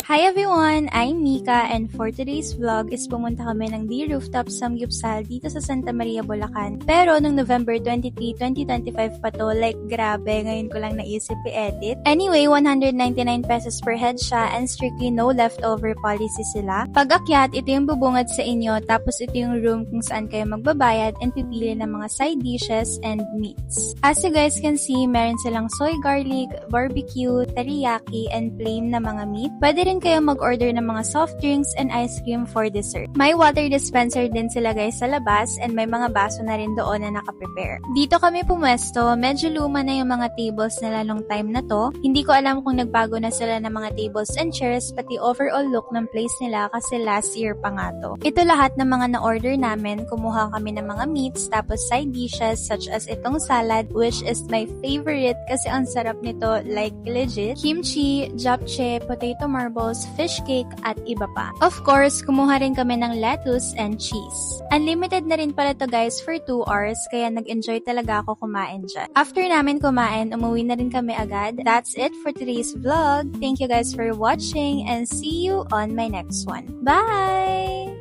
Hi everyone! I'm Mika and for today's vlog is pumunta kami ng The Rooftop Samgyupsal dito sa Santa Maria, Bulacan. Pero nung November 23, 2025 pa to, like grabe, ngayon ko lang naisip i-edit. Anyway, 199 pesos per head siya and strictly no leftover policy sila. Pag akyat, ito yung bubungad sa inyo tapos ito yung room kung saan kayo magbabayad and pipili ng mga side dishes and meats. As you guys can see, meron silang soy garlic, barbecue, teriyaki, and plain na mga meat. Pwede rin kayo mag-order ng mga soft drinks and ice cream for dessert. May water dispenser din sila guys sa labas and may mga baso na rin doon na nakaprepare. Dito kami pumwesto, medyo luma na yung mga tables nila nung time na to. Hindi ko alam kung nagbago na sila ng mga tables and chairs pati overall look ng place nila kasi last year pa nga to. Ito lahat ng mga na-order namin, kumuha kami ng mga meats tapos side dishes such as itong salad which is my favorite kasi ang sarap nito, like legit. Kimchi, japchae, potato marbles, fish cake, at iba pa. Of course, kumuha rin kami ng lettuce and cheese. Unlimited na rin pala to guys for 2 hours, kaya nag-enjoy talaga ako kumain dyan. After namin kumain, umuwi na rin kami agad. That's it for today's vlog. Thank you guys for watching and see you on my next one. Bye!